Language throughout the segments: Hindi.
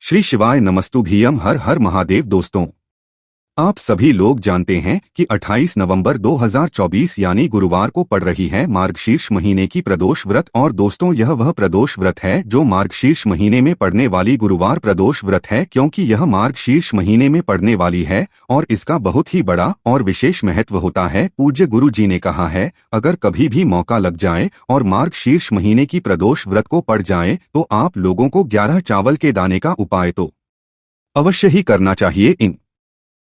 श्री शिवाय नमस्तुभ्यम। हर हर महादेव। दोस्तों, आप सभी लोग जानते हैं कि 28 नवंबर 2024 यानी गुरुवार को पड़ रही है मार्गशीर्ष महीने की प्रदोष व्रत। और दोस्तों, यह वह प्रदोष व्रत है जो मार्गशीर्ष महीने में पड़ने वाली गुरुवार प्रदोष व्रत है, क्योंकि यह मार्गशीर्ष महीने में पड़ने वाली है और इसका बहुत ही बड़ा और विशेष महत्व होता है। पूज्य गुरु जी ने कहा है, अगर कभी भी मौका लग जाए और मार्गशीर्ष महीने की प्रदोष व्रत को पड़ जाए तो आप लोगों को 11 चावल के दाने का उपाय तो अवश्य ही करना चाहिए। इन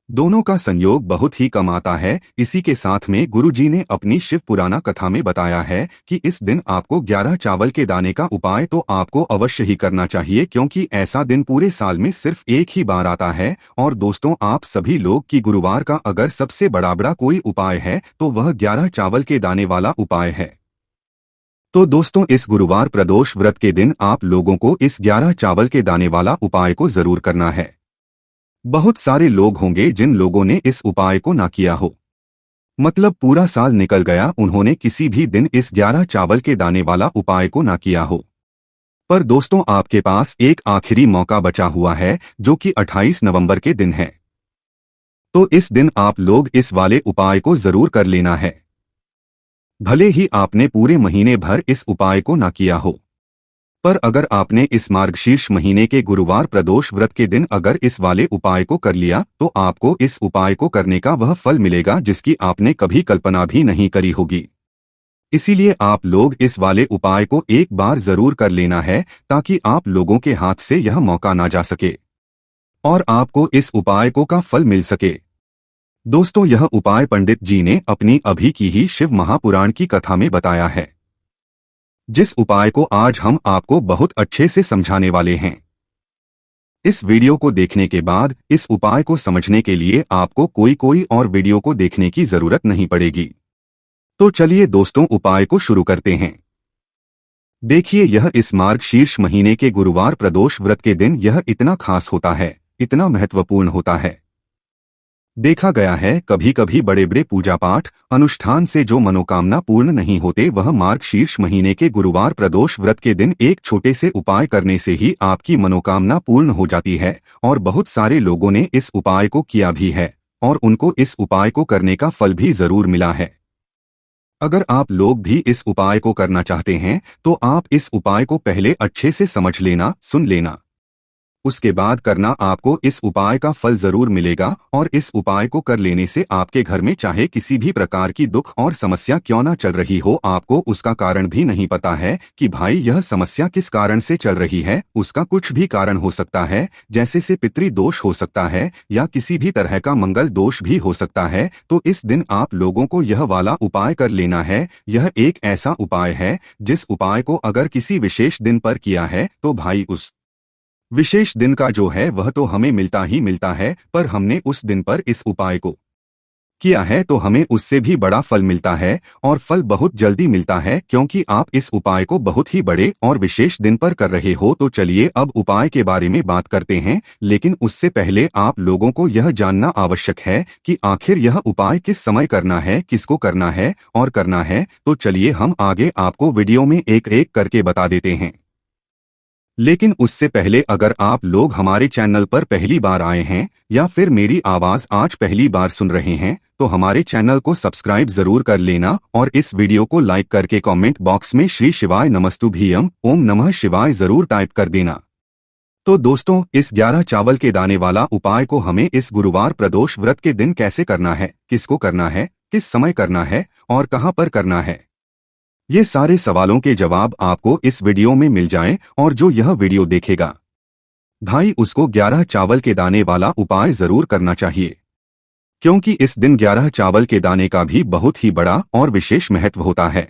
दोनों का संयोग बहुत ही कम आता है। इसी के साथ में गुरुजी ने अपनी शिव पुराना कथा में बताया है कि इस दिन आपको 11 चावल के दाने का उपाय तो आपको अवश्य ही करना चाहिए, क्योंकि ऐसा दिन पूरे साल में सिर्फ एक ही बार आता है। और दोस्तों, आप सभी लोग की गुरुवार का अगर सबसे बड़ा कोई उपाय है तो वह 11 चावल के दाने वाला उपाय है। तो दोस्तों, इस गुरुवार प्रदोष व्रत के दिन आप लोगों को इस 11 चावल के दाने वाला उपाय को जरूर करना है। बहुत सारे लोग होंगे जिन लोगों ने इस उपाय को ना किया हो, मतलब पूरा साल निकल गया, उन्होंने किसी भी दिन इस 11 चावल के दाने वाला उपाय को ना किया हो। पर दोस्तों, आपके पास एक आखिरी मौका बचा हुआ है जो कि 28 नवंबर के दिन है। तो इस दिन आप लोग इस वाले उपाय को जरूर कर लेना है, भले ही आपने पूरे महीने भर इस उपाय को ना किया हो। पर अगर आपने इस मार्गशीर्ष महीने के गुरुवार प्रदोष व्रत के दिन अगर इस वाले उपाय को कर लिया तो आपको इस उपाय को करने का वह फल मिलेगा जिसकी आपने कभी कल्पना भी नहीं करी होगी। इसीलिए आप लोग इस वाले उपाय को एक बार जरूर कर लेना है, ताकि आप लोगों के हाथ से यह मौका ना जा सके और आपको इस उपाय को का फल मिल सके। दोस्तों, यह उपाय पंडित जी ने अपनी अभी की ही शिव महापुराण की कथा में बताया है, जिस उपाय को आज हम आपको बहुत अच्छे से समझाने वाले हैं। इस वीडियो को देखने के बाद इस उपाय को समझने के लिए आपको कोई और वीडियो को देखने की जरूरत नहीं पड़ेगी। तो चलिए दोस्तों, उपाय को शुरू करते हैं। देखिए, यह इस मार्गशीर्ष महीने के गुरुवार प्रदोष व्रत के दिन यह इतना खास होता है, इतना महत्वपूर्ण होता है। देखा गया है कभी कभी बड़े बड़े पूजा पाठ अनुष्ठान से जो मनोकामना पूर्ण नहीं होते, वह मार्गशीर्ष महीने के गुरुवार प्रदोष व्रत के दिन एक छोटे से उपाय करने से ही आपकी मनोकामना पूर्ण हो जाती है। और बहुत सारे लोगों ने इस उपाय को किया भी है और उनको इस उपाय को करने का फल भी जरूर मिला है। अगर आप लोग भी इस उपाय को करना चाहते हैं तो आप इस उपाय को पहले अच्छे से समझ लेना, सुन लेना, उसके बाद करना। आपको इस उपाय का फल जरूर मिलेगा और इस उपाय को कर लेने से आपके घर में चाहे किसी भी प्रकार की दुख और समस्या क्यों ना चल रही हो, आपको उसका कारण भी नहीं पता है कि भाई यह समस्या किस कारण से चल रही है। उसका कुछ भी कारण हो सकता है, जैसे से पितृ दोष हो सकता है या किसी भी तरह का मंगल दोष भी हो सकता है। तो इस दिन आप लोगों को यह वाला उपाय कर लेना है। यह एक ऐसा उपाय है जिस उपाय को अगर किसी विशेष दिन पर किया है तो भाई उस विशेष दिन का जो है वह तो हमें मिलता ही मिलता है, पर हमने उस दिन पर इस उपाय को किया है तो हमें उससे भी बड़ा फल मिलता है और फल बहुत जल्दी मिलता है, क्योंकि आप इस उपाय को बहुत ही बड़े और विशेष दिन पर कर रहे हो। तो चलिए अब उपाय के बारे में बात करते हैं, लेकिन उससे पहले आप लोगों को यह जानना आवश्यक है कि आखिर यह उपाय किस समय करना है, किसको करना है और करना है। तो चलिए हम आगे आपको वीडियो में एक एक करके बता देते हैं। लेकिन उससे पहले अगर आप लोग हमारे चैनल पर पहली बार आए हैं या फिर मेरी आवाज आज पहली बार सुन रहे हैं तो हमारे चैनल को सब्सक्राइब जरूर कर लेना और इस वीडियो को लाइक करके कमेंट बॉक्स में श्री शिवाय नमस्तुभ्यम ओम नमः शिवाय जरूर टाइप कर देना। तो दोस्तों, इस 11 चावल के दाने वाला उपाय को हमें इस गुरुवार प्रदोष व्रत के दिन कैसे करना है, किसको करना है, किस समय करना है और कहां पर करना है, ये सारे सवालों के जवाब आपको इस वीडियो में मिल जाएं। और जो यह वीडियो देखेगा भाई, उसको 11 चावल के दाने वाला उपाय जरूर करना चाहिए, क्योंकि इस दिन 11 चावल के दाने का भी बहुत ही बड़ा और विशेष महत्व होता है।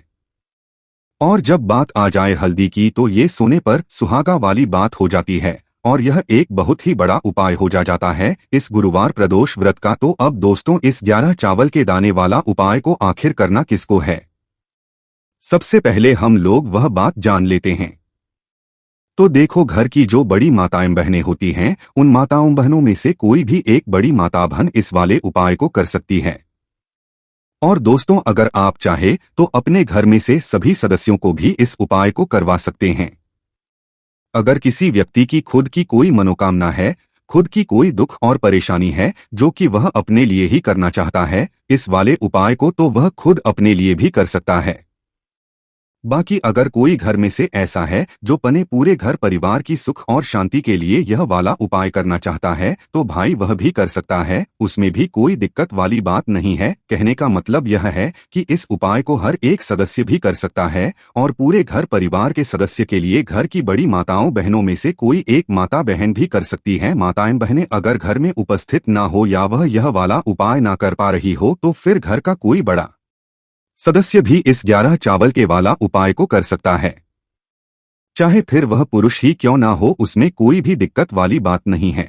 और जब बात आ जाए हल्दी की तो ये सोने पर सुहागा वाली बात हो जाती है और यह एक बहुत ही बड़ा उपाय हो जाता है इस गुरुवार प्रदोष व्रत का। तो अब दोस्तों, इस 11 चावल के दाने वाला उपाय को आखिर करना किसको है, सबसे पहले हम लोग वह बात जान लेते हैं। तो देखो, घर की जो बड़ी माताएं बहनें होती हैं, उन माताओं बहनों में से कोई भी एक बड़ी माता बहन इस वाले उपाय को कर सकती है। और दोस्तों, अगर आप चाहे तो अपने घर में से सभी सदस्यों को भी इस उपाय को करवा सकते हैं। अगर किसी व्यक्ति की खुद की कोई मनोकामना है, खुद की कोई दुख और परेशानी है जो कि वह अपने लिए ही करना चाहता है, इस वाले उपाय को तो वह खुद अपने लिए भी कर सकता है। बाकी अगर कोई घर में से ऐसा है जो पने पूरे घर परिवार की सुख और शांति के लिए यह वाला उपाय करना चाहता है, तो भाई वह भी कर सकता है, उसमें भी कोई दिक्कत वाली बात नहीं है। कहने का मतलब यह है कि इस उपाय को हर एक सदस्य भी कर सकता है और पूरे घर परिवार के सदस्य के लिए घर की बड़ी माताओं बहनों में से कोई एक माता बहन भी कर सकती है। माताएं बहनें अगर घर में उपस्थित ना हो या वह यह वाला उपाय ना कर पा रही हो तो फिर घर का कोई बड़ा सदस्य भी इस 11 चावल के वाला उपाय को कर सकता है, चाहे फिर वह पुरुष ही क्यों ना हो, उसमें कोई भी दिक्कत वाली बात नहीं है।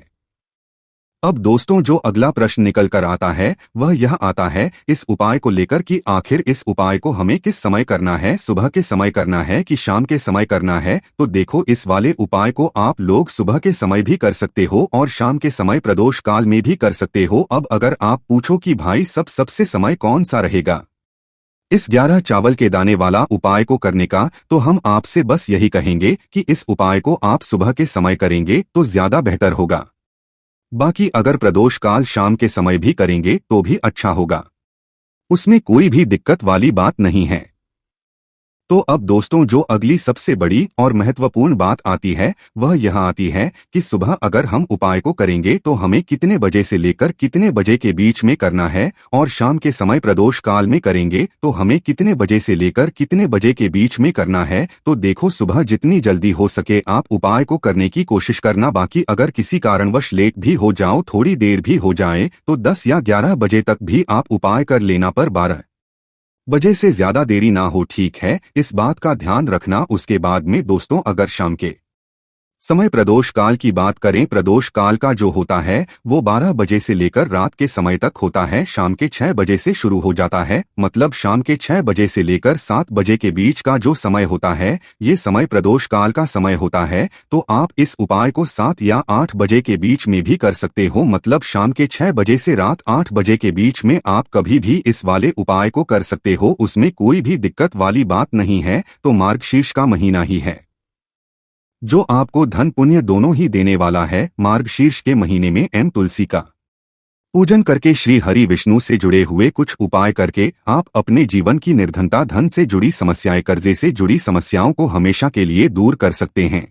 अब दोस्तों जो अगला प्रश्न निकल कर आता है वह यह आता है इस उपाय को लेकर कि आखिर इस उपाय को हमें किस समय करना है, सुबह के समय करना है कि शाम के समय करना है। तो देखो, इस वाले उपाय को आप लोग सुबह के समय भी कर सकते हो और शाम के समय प्रदोष काल में भी कर सकते हो। अब अगर आप पूछो कि भाई सबसे समय कौन सा रहेगा इस 11 चावल के दाने वाला उपाय को करने का, तो हम आपसे बस यही कहेंगे कि इस उपाय को आप सुबह के समय करेंगे तो ज्यादा बेहतर होगा। बाकी अगर प्रदोष काल शाम के समय भी करेंगे तो भी अच्छा होगा, उसमें कोई भी दिक्कत वाली बात नहीं है। तो अब दोस्तों जो अगली सबसे बड़ी और महत्वपूर्ण बात आती है वह यह आती है कि सुबह अगर हम उपाय को करेंगे तो हमें कितने बजे से लेकर कितने बजे के बीच में करना है, और शाम के समय प्रदोष काल में करेंगे तो हमें कितने बजे से लेकर कितने बजे के बीच में करना है। तो देखो, सुबह जितनी जल्दी हो सके आप उपाय को करने की कोशिश करना। बाकी अगर किसी कारणवश लेट भी हो जाओ, थोड़ी देर भी हो जाए, तो 10 या 11 बजे तक भी आप उपाय कर लेना, पर 12 बजे से ज्यादा देरी ना हो, ठीक है, इस बात का ध्यान रखना। उसके बाद में दोस्तों अगर शाम के समय प्रदोष काल की बात करें, प्रदोष काल का जो होता है वो 12 बजे से लेकर रात के समय तक होता है, शाम के 6 बजे से शुरू हो जाता है। मतलब शाम के 6 बजे से लेकर 7 बजे के बीच का जो समय होता है ये समय प्रदोष काल का समय होता है। तो आप इस उपाय को 7 या 8 बजे के बीच में भी कर सकते हो। मतलब शाम के 6 बजे से रात 8 बजे के बीच में आप कभी भी इस वाले उपाय को कर सकते हो, उसमें कोई भी दिक्कत वाली बात नहीं है। तो मार्गशीर्ष का महीना ही है जो आपको धन पुण्य दोनों ही देने वाला है। मार्गशीर्ष के महीने में तुलसी का पूजन करके, श्री हरि विष्णु से जुड़े हुए कुछ उपाय करके आप अपने जीवन की निर्धनता, धन से जुड़ी समस्याएं, कर्जे से जुड़ी समस्याओं को हमेशा के लिए दूर कर सकते हैं।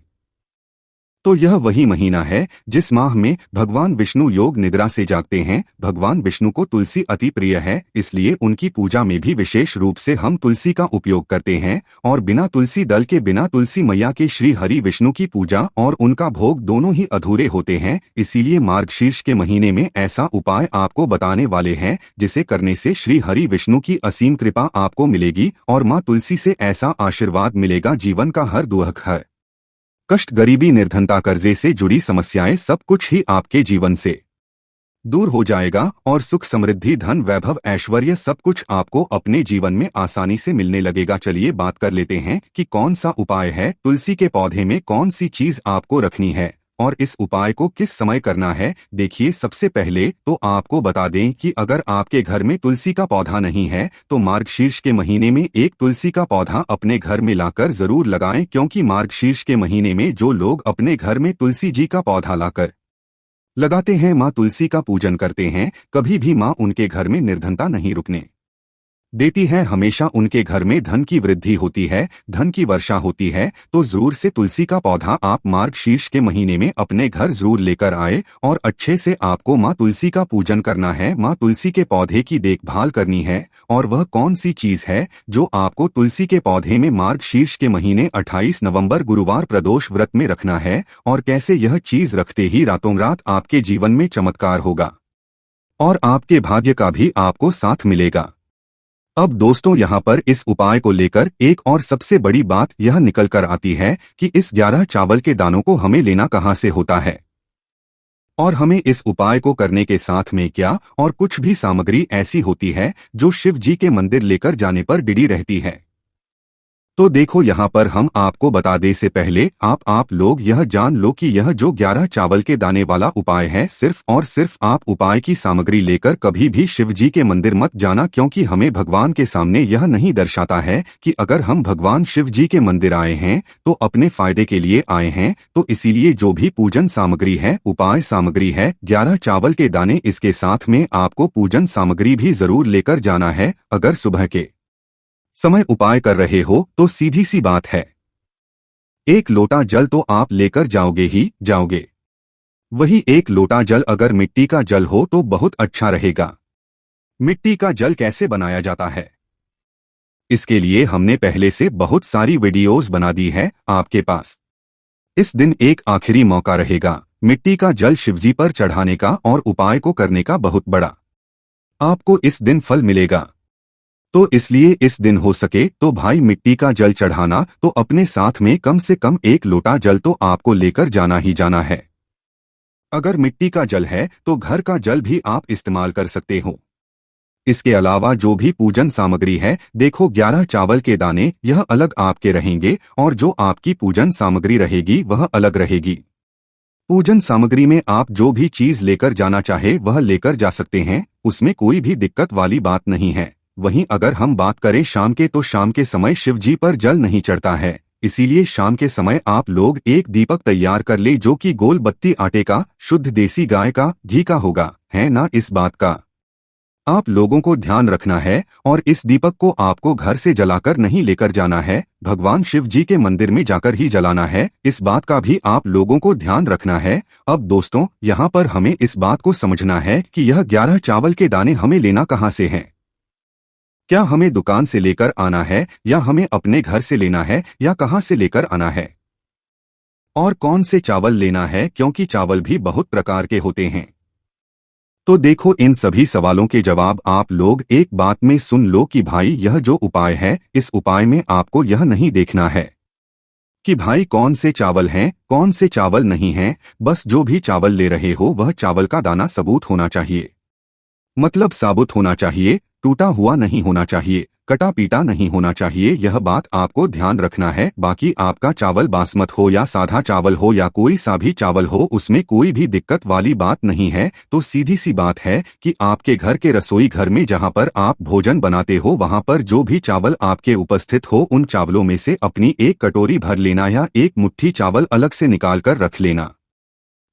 तो यह वही महीना है जिस माह में भगवान विष्णु योग निद्रा से जागते हैं। भगवान विष्णु को तुलसी अति प्रिय है, इसलिए उनकी पूजा में भी विशेष रूप से हम तुलसी का उपयोग करते हैं। और बिना तुलसी दल के, बिना तुलसी मैया के श्री हरि विष्णु की पूजा और उनका भोग दोनों ही अधूरे होते हैं। इसीलिए मार्गशीर्ष के महीने में ऐसा उपाय आपको बताने वाले हैं जिसे करने से श्री हरि विष्णु की असीम कृपा आपको मिलेगी और माँ तुलसी से ऐसा आशीर्वाद मिलेगा, जीवन का हर दुख, हर कष्ट, गरीबी, निर्धनता, कर्जे से जुड़ी समस्याएं, सब कुछ ही आपके जीवन से दूर हो जाएगा और सुख, समृद्धि, धन, वैभव, ऐश्वर्य सब कुछ आपको अपने जीवन में आसानी से मिलने लगेगा। चलिए बात कर लेते हैं कि कौन सा उपाय है, तुलसी के पौधे में कौन सी चीज आपको रखनी है और इस उपाय को किस समय करना है। देखिए, सबसे पहले तो आपको बता दें कि अगर आपके घर में तुलसी का पौधा नहीं है तो मार्गशीर्ष के महीने में एक तुलसी का पौधा अपने घर में लाकर जरूर लगाएं, क्योंकि मार्गशीर्ष के महीने में जो लोग अपने घर में तुलसी जी का पौधा लाकर लगाते हैं, माँ तुलसी का पूजन करते हैं, कभी भी माँ उनके घर में निर्धनता नहीं रुकने देती है। हमेशा उनके घर में धन की वृद्धि होती है, धन की वर्षा होती है। तो जरूर से तुलसी का पौधा आप मार्गशीर्ष के महीने में अपने घर जरूर लेकर आए और अच्छे से आपको माँ तुलसी का पूजन करना है, माँ तुलसी के पौधे की देखभाल करनी है। और वह कौन सी चीज है जो आपको तुलसी के पौधे में मार्गशीर्ष के महीने 28 नवंबर गुरुवार प्रदोष व्रत में रखना है, और कैसे यह चीज रखते ही रातों रात आपके जीवन में चमत्कार होगा और आपके भाग्य का भी आपको साथ मिलेगा। अब दोस्तों यहाँ पर इस उपाय को लेकर एक और सबसे बड़ी बात यह निकल कर आती है कि इस 11 चावल के दानों को हमें लेना कहाँ से होता है और हमें इस उपाय को करने के साथ में क्या और कुछ भी सामग्री ऐसी होती है जो शिव जी के मंदिर लेकर जाने पर डिडी रहती है। तो देखो यहाँ पर हम आपको बता दे से पहले आप लोग यह जान लो कि यह जो 11 चावल के दाने वाला उपाय है, सिर्फ और सिर्फ आप उपाय की सामग्री लेकर कभी भी शिव जी के मंदिर मत जाना, क्योंकि हमें भगवान के सामने यह नहीं दर्शाता है कि अगर हम भगवान शिव जी के मंदिर आए हैं तो अपने फायदे के लिए आए हैं। तो इसीलिए जो भी पूजन सामग्री है, उपाय सामग्री है, 11 चावल के दाने, इसके साथ में आपको पूजन सामग्री भी जरूर लेकर जाना है। अगर सुबह के समय उपाय कर रहे हो तो सीधी सी बात है, 1 लोटा जल तो आप लेकर जाओगे ही जाओगे। वही 1 लोटा जल अगर मिट्टी का जल हो तो बहुत अच्छा रहेगा। मिट्टी का जल कैसे बनाया जाता है, इसके लिए हमने पहले से बहुत सारी वीडियोस बना दी है आपके पास। इस दिन एक आखिरी मौका रहेगा मिट्टी का जल शिवजी पर चढ़ाने का और उपाय को करने का बहुत बड़ा। आपको इस दिन फल मिलेगा, तो इसलिए इस दिन हो सके तो भाई मिट्टी का जल चढ़ाना तो अपने साथ में कम से कम 1 लोटा जल तो आपको लेकर जाना ही जाना है। अगर मिट्टी का जल है तो घर का जल भी आप इस्तेमाल कर सकते हो। इसके अलावा जो भी पूजन सामग्री है, देखो 11 चावल के दाने यह अलग आपके रहेंगे और जो आपकी पूजन सामग्री रहेगी वह अलग रहेगी। पूजन सामग्री में आप जो भी चीज लेकर जाना चाहे वह लेकर जा सकते हैं, उसमें कोई भी दिक्कत वाली बात नहीं है। वहीं अगर हम बात करें शाम के, तो शाम के समय शिव जी पर जल नहीं चढ़ता है, इसीलिए शाम के समय आप लोग एक दीपक तैयार कर ले जो कि गोल बत्ती आटे का, शुद्ध देसी गाय का घी का होगा, है ना। इस बात का आप लोगों को ध्यान रखना है और इस दीपक को आपको घर से जलाकर नहीं लेकर जाना है, भगवान शिव जी के मंदिर में जाकर ही जलाना है। इस बात का भी आप लोगों को ध्यान रखना है। अब दोस्तों, यहाँ पर हमें इस बात को समझना है कि यह 11 चावल के दाने हमें लेना कहाँ से हैं। क्या हमें दुकान से लेकर आना है या हमें अपने घर से लेना है या कहाँ से लेकर आना है, और कौन से चावल लेना है, क्योंकि चावल भी बहुत प्रकार के होते हैं। तो देखो, इन सभी सवालों के जवाब आप लोग एक बात में सुन लो कि भाई यह जो उपाय है, इस उपाय में आपको यह नहीं देखना है कि भाई कौन से चावल हैं कौन से चावल नहीं हैं। बस जो भी चावल ले रहे हो वह चावल का दाना सबूत होना चाहिए, मतलब साबुत होना चाहिए, टूटा हुआ नहीं होना चाहिए, कटा पीटा नहीं होना चाहिए। यह बात आपको ध्यान रखना है। बाकी आपका चावल बासमत हो या साधा चावल हो या कोई सा भी चावल हो, उसमें कोई भी दिक्कत वाली बात नहीं है। तो सीधी सी बात है कि आपके घर के रसोई घर में जहां पर आप भोजन बनाते हो, वहां पर जो भी चावल आपके उपस्थित हो, उन चावलों में से अपनी 1 कटोरी भर लेना या 1 मुट्ठी चावल अलग से निकाल कर रख लेना,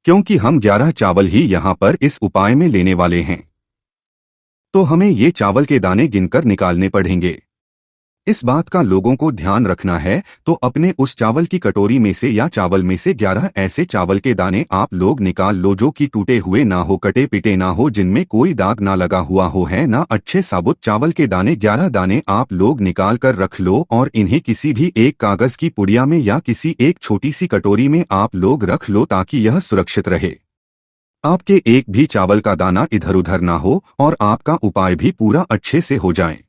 क्योंकि हम 11 चावल ही यहाँ पर इस उपाय में लेने वाले हैं। तो हमें ये चावल के दाने गिनकर निकालने पड़ेंगे। इस बात का लोगों को ध्यान रखना है। तो अपने उस चावल की कटोरी में से या चावल में से 11 ऐसे चावल के दाने आप लोग निकाल लो जो कि टूटे हुए ना हो, कटे पिटे ना हो, जिनमें कोई दाग ना लगा हुआ हो, है ना। अच्छे साबुत चावल के दाने 11 दाने आप लोग निकाल कर रख लो और इन्हें किसी भी एक कागज की पुड़िया में या किसी एक छोटी सी कटोरी में आप लोग रख लो, ताकि यह सुरक्षित रहे, आपके एक भी चावल का दाना इधर उधर ना हो और आपका उपाय भी पूरा अच्छे से हो जाए।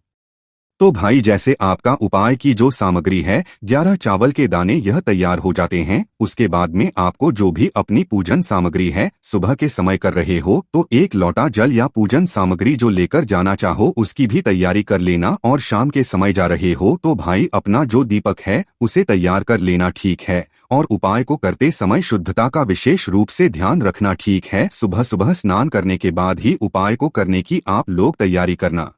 तो भाई जैसे आपका उपाय की जो सामग्री है, 11 चावल के दाने यह तैयार हो जाते हैं, उसके बाद में आपको जो भी अपनी पूजन सामग्री है, सुबह के समय कर रहे हो तो 1 लोटा जल या पूजन सामग्री जो लेकर जाना चाहो उसकी भी तैयारी कर लेना। और शाम के समय जा रहे हो तो भाई अपना जो दीपक है उसे तैयार कर लेना, ठीक है। और उपाय को करते समय शुद्धता का विशेष रूप से ध्यान रखना, ठीक है। सुबह सुबह स्नान करने के बाद ही उपाय को करने की आप लोग तैयारी करना।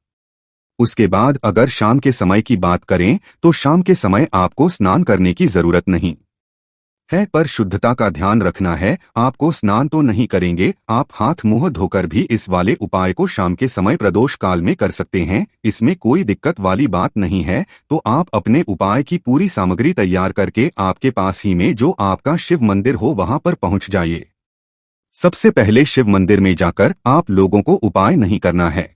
उसके बाद अगर शाम के समय की बात करें तो शाम के समय आपको स्नान करने की जरूरत नहीं है, पर शुद्धता का ध्यान रखना है। आपको स्नान तो नहीं करेंगे, आप हाथ मुंह धोकर भी इस वाले उपाय को शाम के समय प्रदोष काल में कर सकते हैं, इसमें कोई दिक्कत वाली बात नहीं है। तो आप अपने उपाय की पूरी सामग्री तैयार करके आपके पास ही में जो आपका शिव मंदिर हो वहां पर पहुंच जाइए। सबसे पहले शिव मंदिर में जाकर आप लोगों को उपाय नहीं करना है,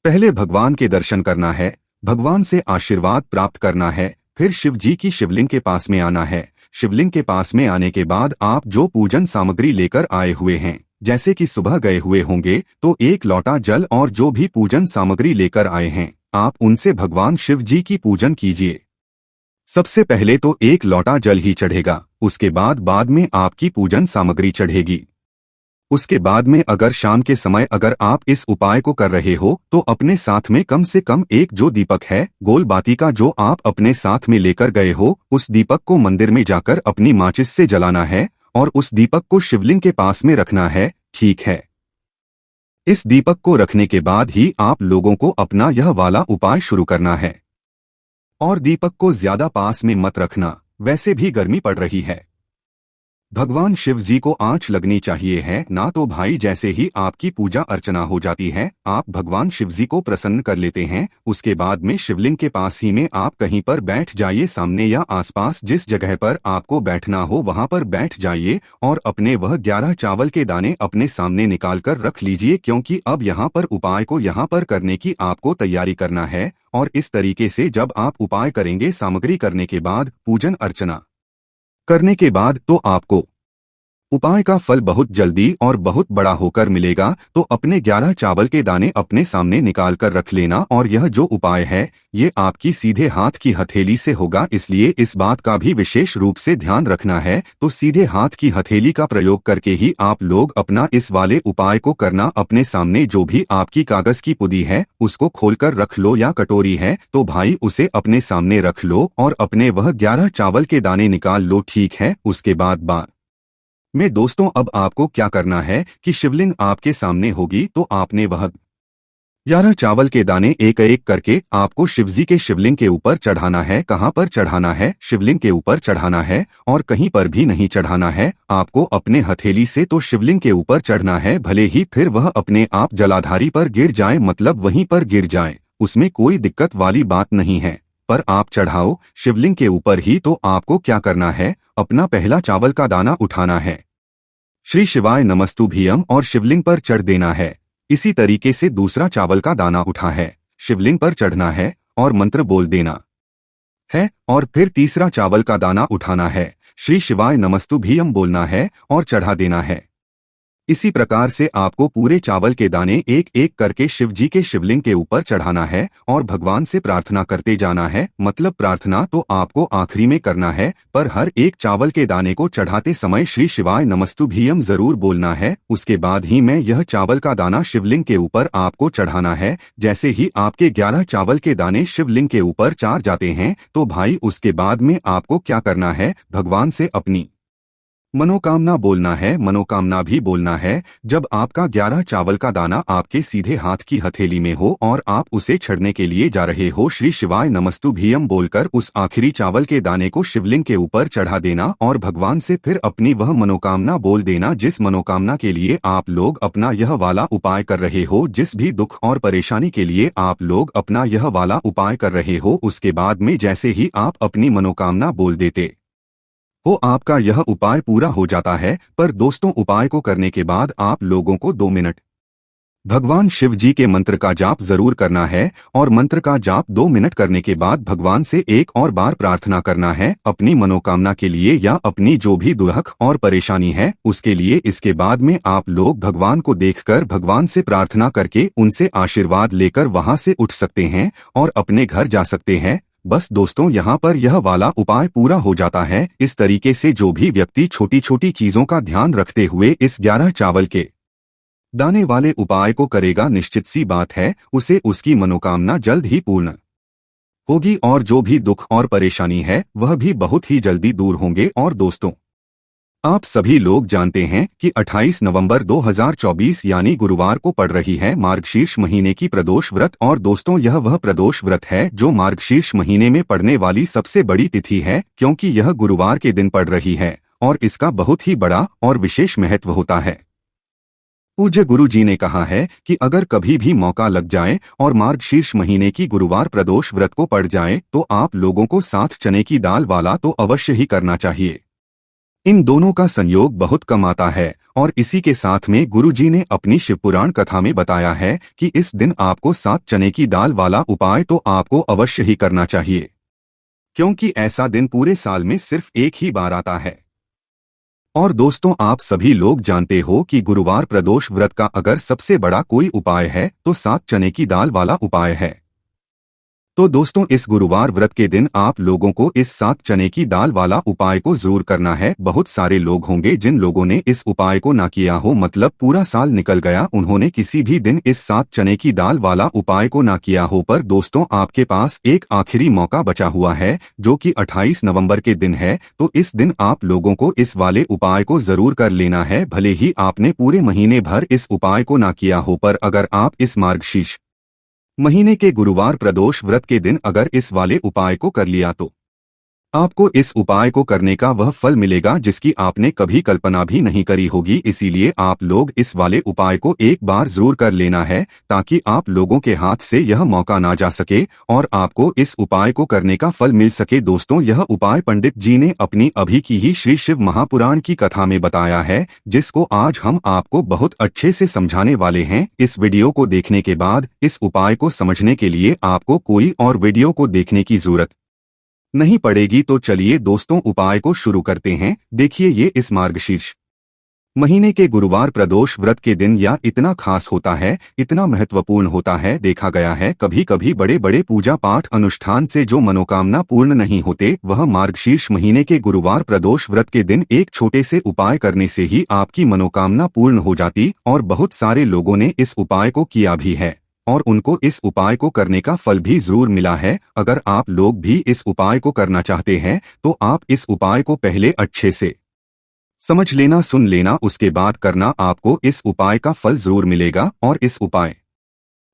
पहले भगवान के दर्शन करना है, भगवान से आशीर्वाद प्राप्त करना है, फिर शिव जी की शिवलिंग के पास में आना है। शिवलिंग के पास में आने के बाद आप जो पूजन सामग्री लेकर आए हुए हैं, जैसे कि सुबह गए हुए होंगे तो 1 लोटा जल और जो भी पूजन सामग्री लेकर आए हैं, आप उनसे भगवान शिव जी की पूजन कीजिए। सबसे पहले तो 1 लोटा जल ही चढ़ेगा, उसके बाद में आपकी पूजन सामग्री चढ़ेगी। उसके बाद में अगर शाम के समय अगर आप इस उपाय को कर रहे हो तो अपने साथ में कम से कम एक जो दीपक है गोल बाती का जो आप अपने साथ में लेकर गए हो उस दीपक को मंदिर में जाकर अपनी माचिस से जलाना है और उस दीपक को शिवलिंग के पास में रखना है। ठीक है। इस दीपक को रखने के बाद ही आप लोगों को अपना यह वाला उपाय शुरू करना है और दीपक को ज्यादा पास में मत रखना, वैसे भी गर्मी पड़ रही है। भगवान शिव जी को आंच लगनी चाहिए है ना, तो भाई जैसे ही आपकी पूजा अर्चना हो जाती है आप भगवान शिव जी को प्रसन्न कर लेते हैं। उसके बाद में शिवलिंग के पास ही में आप कहीं पर बैठ जाइए, सामने या आसपास जिस जगह पर आपको बैठना हो वहां पर बैठ जाइए और अपने वह 11 चावल के दाने अपने सामने निकाल कर रख लीजिए, क्योंकि अब यहाँ पर उपाय को यहाँ पर करने की आपको तैयारी करना है। और इस तरीके से जब आप उपाय करेंगे, सामग्री करने के बाद, पूजन अर्चना करने के बाद, तो आपको उपाय का फल बहुत जल्दी और बहुत बड़ा होकर मिलेगा। तो अपने 11 चावल के दाने अपने सामने निकाल कर रख लेना और यह जो उपाय है ये आपकी सीधे हाथ की हथेली से होगा, इसलिए इस बात का भी विशेष रूप से ध्यान रखना है। तो सीधे हाथ की हथेली का प्रयोग करके ही आप लोग अपना इस वाले उपाय को करना। अपने सामने जो भी आपकी कागज की पुदी है उसको खोलकर रख लो, या कटोरी है तो भाई उसे अपने सामने रख लो और अपने वह 11 चावल के दाने निकाल लो। ठीक है। उसके बाद में दोस्तों अब आपको क्या करना है कि शिवलिंग आपके सामने होगी तो आपने वह 11 चावल के दाने एक एक करके आपको शिवजी के शिवलिंग के ऊपर चढ़ाना है। कहाँ पर चढ़ाना है? शिवलिंग के ऊपर चढ़ाना है और कहीं पर भी नहीं चढ़ाना है। आपको अपने हथेली से तो शिवलिंग के ऊपर चढ़ना है, भले ही फिर वह अपने आप जलाधारी पर गिर जाए, मतलब वहीं पर गिर जाए, उसमें कोई दिक्कत वाली बात नहीं है, पर आप चढ़ाओ शिवलिंग के ऊपर ही। तो आपको क्या करना है? अपना पहला चावल का दाना उठाना है, श्री शिवाय नमस्तुभ्यम, और शिवलिंग पर चढ़ देना है। इसी तरीके से दूसरा चावल का दाना उठा है, शिवलिंग पर चढ़ना है और मंत्र बोल देना है, और फिर तीसरा चावल का दाना उठाना है, श्री शिवाय नमस्तुभ्यम बोलना है और चढ़ा देना है। इसी प्रकार से आपको पूरे चावल के दाने एक एक करके शिव जी के शिवलिंग के ऊपर चढ़ाना है और भगवान से प्रार्थना करते जाना है। मतलब प्रार्थना तो आपको आखिरी में करना है, पर हर एक चावल के दाने को चढ़ाते समय श्री शिवाय नमस्तुभ्यम जरूर बोलना है। उसके बाद ही में यह चावल का दाना शिवलिंग के ऊपर आपको चढ़ाना है। जैसे ही आपके 11 चावल के दाने शिवलिंग के ऊपर चढ़ जाते हैं तो भाई उसके बाद में आपको क्या करना है? भगवान से अपनी मनोकामना बोलना है, मनोकामना भी बोलना है। जब आपका 11 चावल का दाना आपके सीधे हाथ की हथेली में हो और आप उसे छड़ने के लिए जा रहे हो, श्री शिवाय नमस्तुभ्यम बोलकर उस आखिरी चावल के दाने को शिवलिंग के ऊपर चढ़ा देना और भगवान से फिर अपनी वह मनोकामना बोल देना, जिस मनोकामना के लिए आप लोग अपना यह वाला उपाय कर रहे हो, जिस भी दुख और परेशानी के लिए आप लोग अपना यह वाला उपाय कर रहे हो। उसके बाद में जैसे ही आप अपनी मनोकामना बोल देते हो आपका यह उपाय पूरा हो जाता है। पर दोस्तों उपाय को करने के बाद आप लोगों को 2 मिनट भगवान शिव जी के मंत्र का जाप जरूर करना है, और मंत्र का जाप 2 मिनट करने के बाद भगवान से एक और बार प्रार्थना करना है अपनी मनोकामना के लिए या अपनी जो भी दुख और परेशानी है उसके लिए। इसके बाद में आप लोग भगवान को देखकर भगवान से प्रार्थना करके उनसे आशीर्वाद लेकर वहां से उठ सकते हैं और अपने घर जा सकते हैं। बस दोस्तों यहाँ पर यह वाला उपाय पूरा हो जाता है। इस तरीके से जो भी व्यक्ति छोटी छोटी चीजों का ध्यान रखते हुए इस 11 चावल के दाने वाले उपाय को करेगा, निश्चित सी बात है उसे उसकी मनोकामना जल्द ही पूर्ण होगी और जो भी दुख और परेशानी है वह भी बहुत ही जल्दी दूर होंगे। और दोस्तों आप सभी लोग जानते हैं कि 28 नवंबर 2024 यानी गुरुवार को पड़ रही है मार्गशीर्ष महीने की प्रदोष व्रत। और दोस्तों यह वह प्रदोष व्रत है जो मार्गशीर्ष महीने में पड़ने वाली सबसे बड़ी तिथि है, क्योंकि यह गुरुवार के दिन पड़ रही है और इसका बहुत ही बड़ा और विशेष महत्व होता है। पूज्य गुरु जी ने कहा है कि अगर कभी भी मौका लग जाए और मार्गशीर्ष महीने की गुरुवार प्रदोष व्रत को पड़ जाए तो आप लोगों को साथ चने की दाल वाला तो अवश्य ही करना चाहिए। इन दोनों का संयोग बहुत कम आता है और इसी के साथ में गुरुजी ने अपनी शिवपुराण कथा में बताया है कि इस दिन आपको 7 चने की दाल वाला उपाय तो आपको अवश्य ही करना चाहिए, क्योंकि ऐसा दिन पूरे साल में सिर्फ एक ही बार आता है। और दोस्तों आप सभी लोग जानते हो कि गुरुवार प्रदोष व्रत का अगर सबसे बड़ा कोई उपाय है तो 7 चने की दाल वाला उपाय है। तो दोस्तों, इस गुरुवार व्रत के दिन आप लोगों को इस 7 चने की दाल वाला उपाय को जरूर करना है। बहुत सारे लोग होंगे जिन लोगों ने इस उपाय को ना किया हो, मतलब पूरा साल निकल गया, उन्होंने किसी भी दिन इस 7 चने की दाल वाला उपाय को ना किया हो। पर दोस्तों, आपके पास एक आखिरी मौका बचा हुआ है जो कि 28 नवंबर के दिन है। तो इस दिन आप लोगों को इस वाले उपाय को जरूर कर लेना है। भले ही आपने पूरे महीने भर इस उपाय को ना किया हो, पर अगर आप इस मार्गशीर्ष महीने के गुरुवार प्रदोष व्रत के दिन अगर इस वाले उपाय को कर लिया तो आपको इस उपाय को करने का वह फल मिलेगा जिसकी आपने कभी कल्पना भी नहीं करी होगी। इसीलिए आप लोग इस वाले उपाय को एक बार जरूर कर लेना है ताकि आप लोगों के हाथ से यह मौका ना जा सके और आपको इस उपाय को करने का फल मिल सके। दोस्तों, यह उपाय पंडित जी ने अपनी अभी की ही श्री शिव महापुराण की कथा में बताया है, जिसको आज हम आपको बहुत अच्छे से समझाने वाले हैं। इस वीडियो को देखने के बाद इस उपाय को समझने के लिए आपको कोई और वीडियो को देखने की जरूरत नहीं पड़ेगी। तो चलिए दोस्तों, उपाय को शुरू करते हैं। देखिए, ये इस मार्गशीर्ष महीने के गुरुवार प्रदोष व्रत के दिन या इतना खास होता है, इतना महत्वपूर्ण होता है। देखा गया है कभी कभी बड़े बड़े पूजा पाठ अनुष्ठान से जो मनोकामना पूर्ण नहीं होते, वह मार्गशीर्ष महीने के गुरुवार प्रदोष व्रत के दिन एक छोटे से उपाय करने से ही आपकी मनोकामना पूर्ण हो जाती। और बहुत सारे लोगों ने इस उपाय को किया भी है और उनको इस उपाय को करने का फल भी जरूर मिला है। अगर आप लोग भी इस उपाय को करना चाहते हैं तो आप इस उपाय को पहले अच्छे से समझ लेना, सुन लेना, उसके बाद करना। आपको इस उपाय का फल जरूर मिलेगा और इस उपाय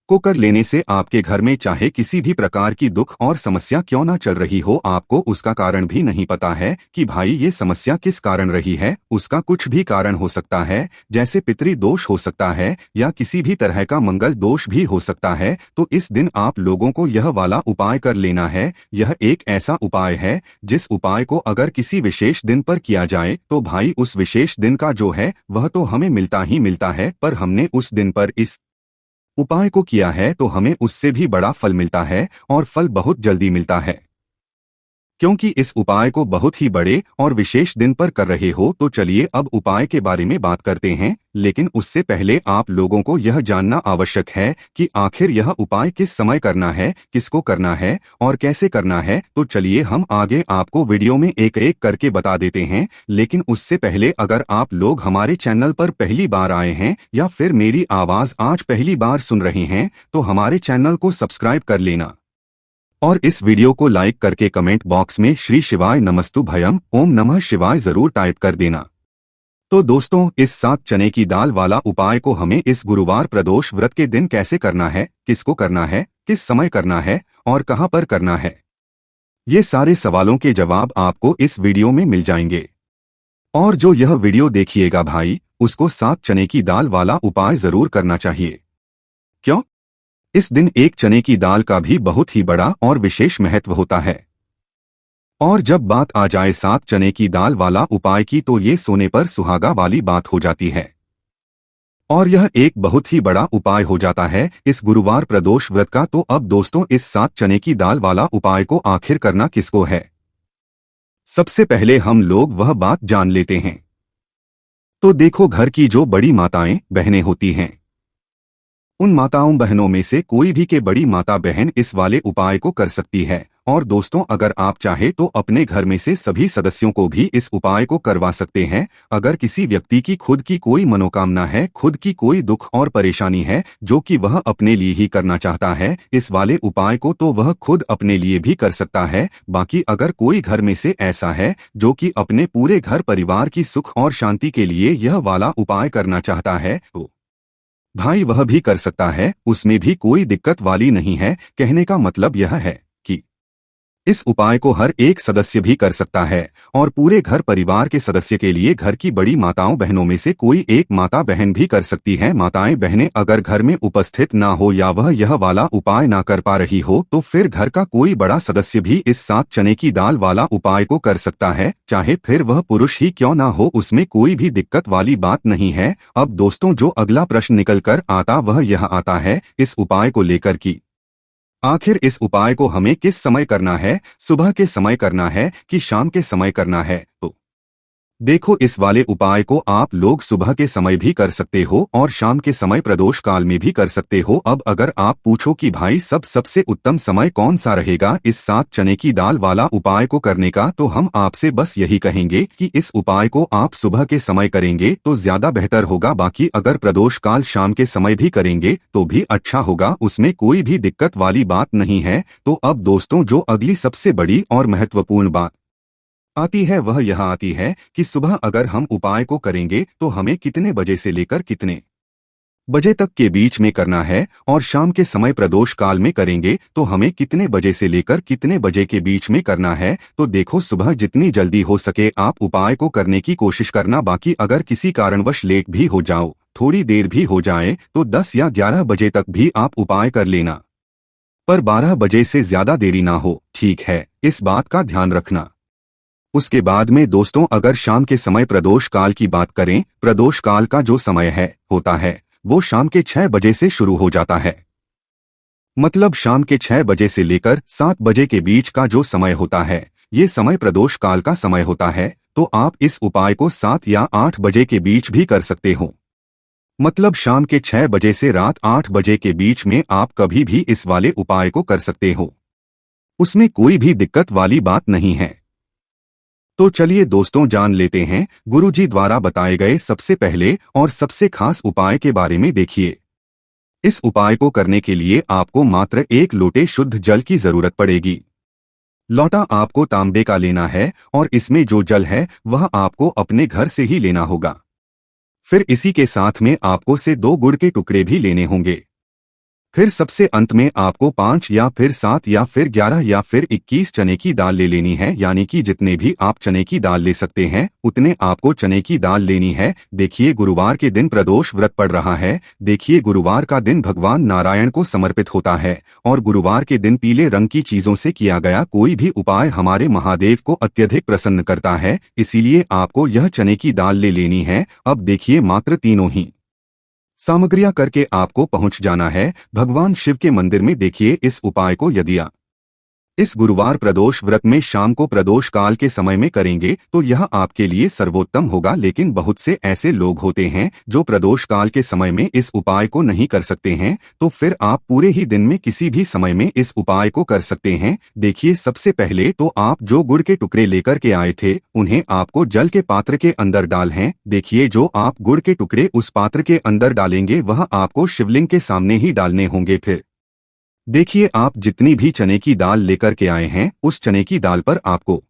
को कर लेने से आपके घर में चाहे किसी भी प्रकार की दुख और समस्या क्यों ना चल रही हो, आपको उसका कारण भी नहीं पता है कि भाई ये समस्या किस कारण रही है। उसका कुछ भी कारण हो सकता है, जैसे पितृ दोष हो सकता है या किसी भी तरह का मंगल दोष भी हो सकता है। तो इस दिन आप लोगों को यह वाला उपाय कर लेना है। यह एक ऐसा उपाय है जिस उपाय को अगर किसी विशेष दिन पर किया जाए तो भाई उस विशेष दिन का जो है वह तो हमें मिलता ही मिलता है, पर हमने उस दिन पर इस उपाय को किया है तो हमें उससे भी बड़ा फल मिलता है और फल बहुत जल्दी मिलता है, क्योंकि इस उपाय को बहुत ही बड़े और विशेष दिन पर कर रहे हो। तो चलिए अब उपाय के बारे में बात करते हैं, लेकिन उससे पहले आप लोगों को यह जानना आवश्यक है कि आखिर यह उपाय किस समय करना है, किसको करना है और कैसे करना है। तो चलिए हम आगे आपको वीडियो में एक एक करके बता देते हैं। लेकिन उससे पहले अगर आप लोग हमारे चैनल पर पहली बार आए हैं या फिर मेरी आवाज आज पहली बार सुन रहे हैं तो हमारे चैनल को सब्सक्राइब कर लेना और इस वीडियो को लाइक करके कमेंट बॉक्स में श्री शिवाय नमस्तु भयम ओम नमः शिवाय जरूर टाइप कर देना। तो दोस्तों, इस 7 चने की दाल वाला उपाय को हमें इस गुरुवार प्रदोष व्रत के दिन कैसे करना है, किसको करना है, किस समय करना है और कहां पर करना है, ये सारे सवालों के जवाब आपको इस वीडियो में मिल जाएंगे। और जो यह वीडियो देखिएगा भाई, उसको 7 चने की दाल वाला उपाय जरूर करना चाहिए। क्यों? इस दिन एक चने की दाल का भी बहुत ही बड़ा और विशेष महत्व होता है। और जब बात आ जाए 7 चने की दाल वाला उपाय की तो ये सोने पर सुहागा वाली बात हो जाती है और यह एक बहुत ही बड़ा उपाय हो जाता है इस गुरुवार प्रदोष व्रत का। तो अब दोस्तों, इस 7 चने की दाल वाला उपाय को आखिर करना किसको है, सबसे पहले हम लोग वह बात जान लेते हैं। तो देखो, घर की जो बड़ी माताएं बहनें होती हैं, उन माताओं बहनों में से कोई भी के बड़ी माता बहन इस वाले उपाय को कर सकती है। और दोस्तों, अगर आप चाहे तो अपने घर में से सभी सदस्यों को भी इस उपाय को करवा सकते हैं। अगर किसी व्यक्ति की खुद की कोई मनोकामना है, खुद की कोई दुख और परेशानी है जो कि वह अपने लिए ही करना चाहता है इस वाले उपाय को, तो वह खुद अपने लिए भी कर सकता है। बाकी अगर कोई घर में से ऐसा है जो कि अपने पूरे घर परिवार की सुख और शांति के लिए यह वाला उपाय करना चाहता है तो भाई वह भी कर सकता है, उसमें भी कोई दिक्कत वाली नहीं है। कहने का मतलब यह है कि इस उपाय को हर एक सदस्य भी कर सकता है और पूरे घर परिवार के सदस्य के लिए घर की बड़ी माताओं बहनों में से कोई एक माता बहन भी कर सकती है। माताएं बहनें अगर घर में उपस्थित ना हो या वह यह वाला उपाय ना कर पा रही हो तो फिर घर का कोई बड़ा सदस्य भी इस 7 चने की दाल वाला उपाय को कर सकता है, चाहे फिर वह पुरुष ही क्यों ना हो, उसमें कोई भी दिक्कत वाली बात नहीं है। अब दोस्तों, जो अगला प्रश्न निकल कर आता वह यह आता है इस उपाय को लेकर कि आखिर इस उपाय को हमें किस समय करना है, सुबह के समय करना है कि शाम के समय करना है। तो देखो, इस वाले उपाय को आप लोग सुबह के समय भी कर सकते हो और शाम के समय प्रदोष काल में भी कर सकते हो। अब अगर आप पूछो कि भाई सबसे उत्तम समय कौन सा रहेगा इस 7 चने की दाल वाला उपाय को करने का, तो हम आपसे बस यही कहेंगे कि इस उपाय को आप सुबह के समय करेंगे तो ज्यादा बेहतर होगा। बाकी अगर प्रदोष काल शाम के समय भी करेंगे तो भी अच्छा होगा, उसमें कोई भी दिक्कत वाली बात नहीं है। तो अब दोस्तों, जो अगली सबसे बड़ी और महत्वपूर्ण बात आती है वह यह आती है कि सुबह अगर हम उपाय को करेंगे तो हमें कितने बजे से लेकर कितने बजे तक के बीच में करना है, और शाम के समय प्रदोष काल में करेंगे तो हमें कितने बजे से लेकर कितने बजे के बीच में करना है। तो देखो, सुबह जितनी जल्दी हो सके आप उपाय को करने की कोशिश करना। बाकी अगर किसी कारणवश लेट भी हो जाओ, थोड़ी देर भी हो जाए, तो 10 या 11 बजे तक भी आप उपाय कर लेना, पर 12 बजे से ज्यादा देरी ना हो, ठीक है? इस बात का ध्यान रखना। उसके बाद में दोस्तों, अगर शाम के समय प्रदोष काल की बात करें, प्रदोष काल का जो समय होता है वो शाम के 6 बजे से शुरू हो जाता है। मतलब शाम के 6 बजे से लेकर 7 बजे के बीच का जो समय होता है, ये समय प्रदोष काल का समय होता है। तो आप इस उपाय को 7 या 8 बजे के बीच भी कर सकते हो। मतलब शाम के 6 बजे से रात 8 बजे के बीच में आप कभी भी इस वाले उपाय को कर सकते हो, उसमें कोई भी दिक्कत वाली बात नहीं है। तो चलिए दोस्तों, जान लेते हैं गुरुजी द्वारा बताए गए सबसे पहले और सबसे खास उपाय के बारे में। देखिए, इस उपाय को करने के लिए आपको मात्र 1 लोटे शुद्ध जल की जरूरत पड़ेगी। लोटा आपको तांबे का लेना है और इसमें जो जल है वह आपको अपने घर से ही लेना होगा। फिर इसी के साथ में आपको से 2 गुड़ के टुकड़े भी लेने होंगे। फिर सबसे अंत में आपको 5 या फिर 7 या फिर 11 या फिर 21 चने की दाल ले लेनी है, यानी कि जितने भी आप चने की दाल ले सकते हैं उतने आपको चने की दाल लेनी है। देखिए, गुरुवार के दिन प्रदोष व्रत पड़ रहा है। देखिए, गुरुवार का दिन भगवान नारायण को समर्पित होता है और गुरुवार के दिन पीले रंग की चीजों से किया गया कोई भी उपाय हमारे महादेव को अत्यधिक प्रसन्न करता है, इसीलिए आपको यह चने की दाल ले लेनी है। अब देखिए, मात्र तीनों ही सामग्रियां करके आपको पहुंच जाना है भगवान शिव के मंदिर में। देखिए, इस उपाय को यदि आप इस गुरुवार प्रदोष व्रत में शाम को प्रदोष काल के समय में करेंगे तो यह आपके लिए सर्वोत्तम होगा। लेकिन बहुत से ऐसे लोग होते हैं जो प्रदोष काल के समय में इस उपाय को नहीं कर सकते हैं, तो फिर आप पूरे ही दिन में किसी भी समय में इस उपाय को कर सकते हैं। देखिए, सबसे पहले तो आप जो गुड़ के टुकड़े लेकर के आए थे उन्हें आपको जल के पात्र के अंदर डाल हैं। देखिए, जो आप गुड़ के टुकड़े उस पात्र के अंदर डालेंगे वह आपको शिवलिंग के सामने ही डालने होंगे। फिर देखिए, आप जितनी भी चने की दाल लेकर के आए हैं उस चने की दाल पर आपको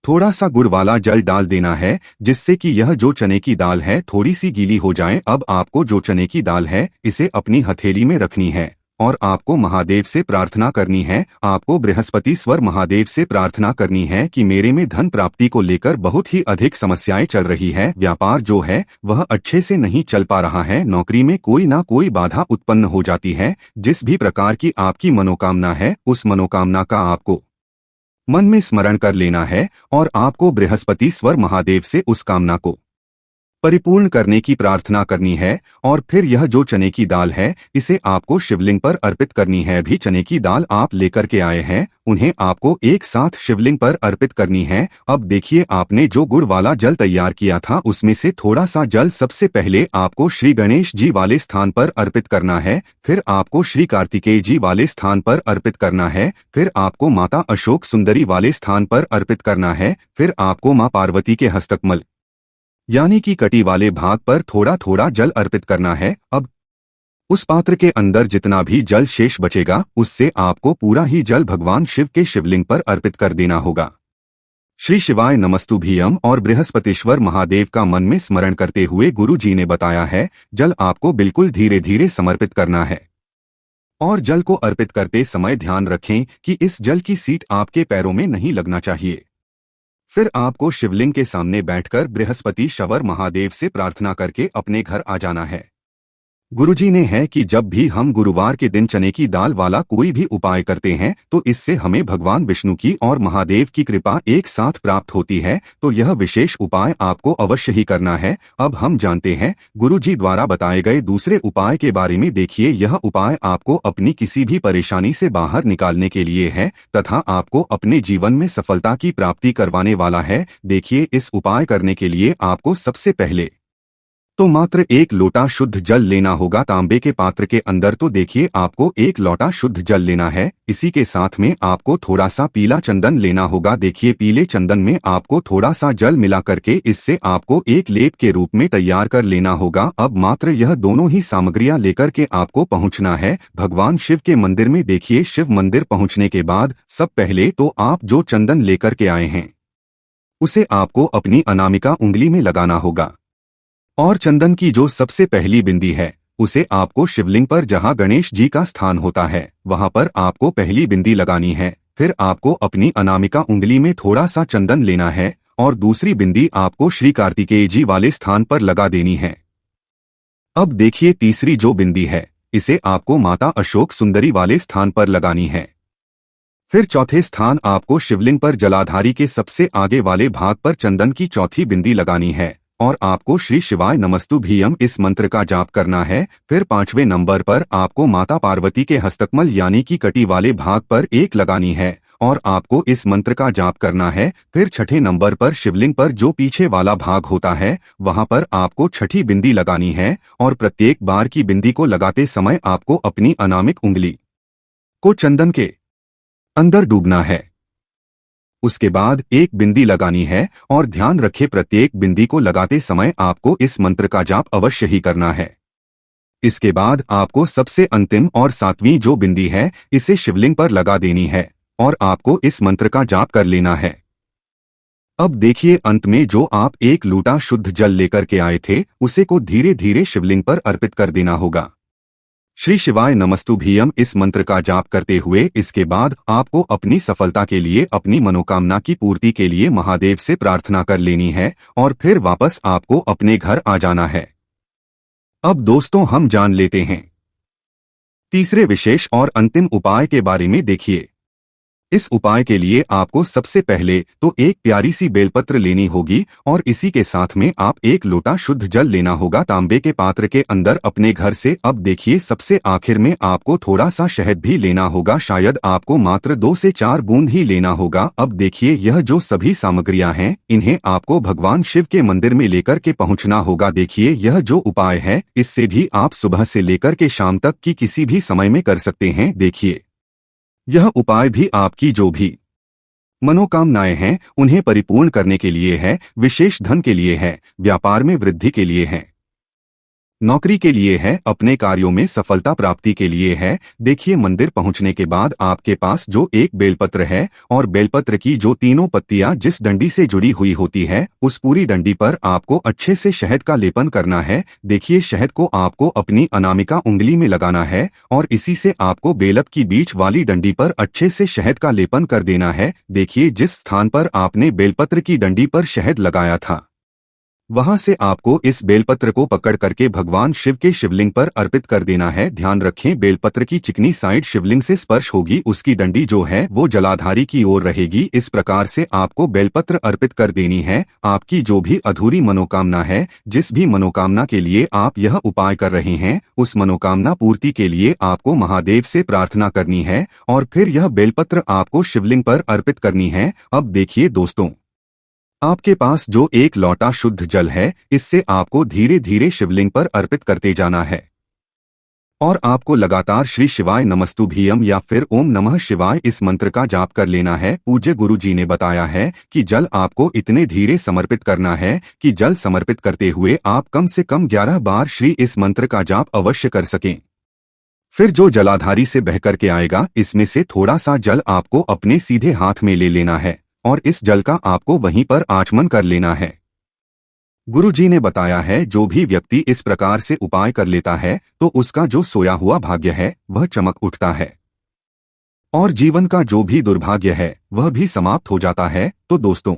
थोड़ा सा गुड़ वाला जल डाल देना है, जिससे कि यह जो चने की दाल है थोड़ी सी गीली हो जाए। अब आपको जो चने की दाल है इसे अपनी हथेली में रखनी है और आपको महादेव से प्रार्थना करनी है। आपको बृहस्पति स्वर महादेव से प्रार्थना करनी है कि मेरे में धन प्राप्ति को लेकर बहुत ही अधिक समस्याएं चल रही है, व्यापार जो है वह अच्छे से नहीं चल पा रहा है, नौकरी में कोई ना कोई बाधा उत्पन्न हो जाती है। जिस भी प्रकार की आपकी मनोकामना है उस मनोकामना का आपको मन में स्मरण कर लेना है और आपको बृहस्पति स्वर महादेव से उस कामना को परिपूर्ण करने की प्रार्थना करनी है। और फिर यह जो चने की दाल है इसे आपको शिवलिंग पर अर्पित करनी है। भी चने की दाल आप लेकर के आए हैं उन्हें आपको एक साथ शिवलिंग पर अर्पित करनी है। अब देखिए, आपने जो गुड़ वाला जल तैयार किया था उसमें से थोड़ा सा जल सबसे पहले आपको श्री गणेश जी वाले स्थान पर अर्पित करना है, फिर आपको श्री कार्तिकेय जी वाले स्थान पर अर्पित करना है, फिर आपको माता अशोक सुंदरी वाले स्थान पर अर्पित करना है, फिर आपको मां पार्वती के हस्तकमल यानी कि कटी वाले भाग पर थोड़ा थोड़ा जल अर्पित करना है। अब उस पात्र के अंदर जितना भी जल शेष बचेगा उससे आपको पूरा ही जल भगवान शिव के शिवलिंग पर अर्पित कर देना होगा। श्री शिवाय नमस्तुभ्यम और बृहस्पतिश्वर महादेव का मन में स्मरण करते हुए गुरु जी ने बताया है, जल आपको बिल्कुल धीरे धीरे समर्पित करना है और जल को अर्पित करते समय ध्यान रखें कि इस जल की सीट आपके पैरों में नहीं लगना चाहिए। फिर आपको शिवलिंग के सामने बैठकर बृहस्पति श्वर महादेव से प्रार्थना करके अपने घर आ जाना है। गुरुजी ने है कि जब भी हम गुरुवार के दिन चने की दाल वाला कोई भी उपाय करते हैं तो इससे हमें भगवान विष्णु की और महादेव की कृपा एक साथ प्राप्त होती है, तो यह विशेष उपाय आपको अवश्य ही करना है। अब हम जानते हैं गुरुजी द्वारा बताए गए दूसरे उपाय के बारे में। देखिए, यह उपाय आपको अपनी किसी भी परेशानी से बाहर निकालने के लिए है तथा आपको अपने जीवन में सफलता की प्राप्ति करवाने वाला है। देखिए, इस उपाय करने के लिए आपको सबसे पहले तो मात्र एक लोटा शुद्ध जल लेना होगा तांबे के पात्र के अंदर। तो देखिए, आपको एक लोटा शुद्ध जल लेना है। इसी के साथ में आपको थोड़ा सा पीला चंदन लेना होगा। देखिए, पीले चंदन में आपको थोड़ा सा जल मिला करके इससे आपको एक लेप के रूप में तैयार कर लेना होगा। अब मात्र यह दोनों ही सामग्रियां लेकर के आपको पहुंचना है भगवान शिव के मंदिर में। देखिए, शिव मंदिर पहुंचने के बाद सब पहले तो आप जो चंदन लेकर के आए हैं उसे आपको अपनी अनामिका उंगली में लगाना होगा और चंदन की जो सबसे पहली बिंदी है उसे आपको शिवलिंग पर जहां गणेश जी का स्थान होता है वहां पर आपको पहली बिंदी लगानी है। फिर आपको अपनी अनामिका उंगली में थोड़ा सा चंदन लेना है और दूसरी बिंदी आपको श्री कार्तिकेय जी वाले स्थान पर लगा देनी है। अब देखिए, तीसरी जो बिंदी है इसे आपको माता अशोक सुंदरी वाले स्थान पर लगानी है। फिर चौथे स्थान आपको शिवलिंग पर जलाधारी के सबसे आगे वाले भाग पर चंदन की चौथी बिंदी लगानी है और आपको श्री शिवाय नमस्तुभ्यम इस मंत्र का जाप करना है। फिर पांचवें नंबर पर आपको माता पार्वती के हस्तकमल यानी कि कटी वाले भाग पर एक लगानी है और आपको इस मंत्र का जाप करना है। फिर छठे नंबर पर शिवलिंग पर जो पीछे वाला भाग होता है वहां पर आपको छठी बिंदी लगानी है और प्रत्येक बार की बिंदी को लगाते समय आपको अपनी अनामिक उंगली को चंदन के अंदर डूबना है। उसके बाद एक बिंदी लगानी है और ध्यान रखें, प्रत्येक बिंदी को लगाते समय आपको इस मंत्र का जाप अवश्य ही करना है। इसके बाद आपको सबसे अंतिम और सातवीं जो बिंदी है इसे शिवलिंग पर लगा देनी है और आपको इस मंत्र का जाप कर लेना है। अब देखिए, अंत में जो आप एक लोटा शुद्ध जल लेकर के आए थे उसे को धीरे धीरे शिवलिंग पर अर्पित कर देना होगा। श्री शिवाय नमस्तुभ्यम इस मंत्र का जाप करते हुए इसके बाद आपको अपनी सफलता के लिए, अपनी मनोकामना की पूर्ति के लिए महादेव से प्रार्थना कर लेनी है और फिर वापस आपको अपने घर आ जाना है। अब दोस्तों, हम जान लेते हैं तीसरे विशेष और अंतिम उपाय के बारे में। देखिए, इस उपाय के लिए आपको सबसे पहले तो एक प्यारी सी बेलपत्र लेनी होगी और इसी के साथ में आप एक लोटा शुद्ध जल लेना होगा तांबे के पात्र के अंदर अपने घर से। अब देखिए, सबसे आखिर में आपको थोड़ा सा शहद भी लेना होगा, शायद आपको मात्र 2 से 4 बूंद ही लेना होगा। अब देखिए, यह जो सभी सामग्रियां हैं इन्हें आपको भगवान शिव के मंदिर में लेकर के पहुंचना होगा। देखिए, यह जो उपाय है इससे भी आप सुबह से लेकर के शाम तक की किसी भी समय में कर सकते हैं। देखिए, यह उपाय भी आपकी जो भी मनोकामनाएं हैं उन्हें परिपूर्ण करने के लिए है, विशेष धन के लिए है, व्यापार में वृद्धि के लिए है, नौकरी के लिए है, अपने कार्यों में सफलता प्राप्ति के लिए है। देखिए, मंदिर पहुंचने के बाद आपके पास जो एक बेलपत्र है और बेलपत्र की जो तीनों पत्तियां जिस डंडी से जुड़ी हुई होती है उस पूरी डंडी पर आपको अच्छे से शहद का लेपन करना है। देखिए, शहद को आपको अपनी अनामिका उंगली में लगाना है और इसी से आपको बेलप की बीच वाली डंडी पर अच्छे से शहद का लेपन कर देना है। देखिए, जिस स्थान पर आपने बेलपत्र की डंडी पर शहद लगाया था वहां से आपको इस बेलपत्र को पकड़ करके भगवान शिव के शिवलिंग पर अर्पित कर देना है। ध्यान रखें, बेलपत्र की चिकनी साइड शिवलिंग से स्पर्श होगी, उसकी डंडी जो है वो जलाधारी की ओर रहेगी। इस प्रकार से आपको बेलपत्र अर्पित कर देनी है। आपकी जो भी अधूरी मनोकामना है, जिस भी मनोकामना के लिए आप यह उपाय कर रहे हैं, उस मनोकामना पूर्ति के लिए आपको महादेव से प्रार्थना करनी है और फिर यह बेलपत्र आपको शिवलिंग पर अर्पित करनी है। अब देखिए दोस्तों, आपके पास जो एक लोटा शुद्ध जल है इससे आपको धीरे धीरे शिवलिंग पर अर्पित करते जाना है और आपको लगातार श्री शिवाय नमस्तुभ्यम या फिर ओम नमः शिवाय इस मंत्र का जाप कर लेना है। पूज्य गुरु जी ने बताया है कि जल आपको इतने धीरे समर्पित करना है कि जल समर्पित करते हुए आप कम से कम 11 बार श्री इस मंत्र का जाप अवश्य कर सकें। फिर जो जलाधारी से बहकर के आएगा इसमें से थोड़ा सा जल आपको अपने सीधे हाथ में ले लेना है और इस जल का आपको वहीं पर आचमन कर लेना है। गुरुजी ने बताया है, जो भी व्यक्ति इस प्रकार से उपाय कर लेता है तो उसका जो सोया हुआ भाग्य है वह चमक उठता है और जीवन का जो भी दुर्भाग्य है वह भी समाप्त हो जाता है। तो दोस्तों,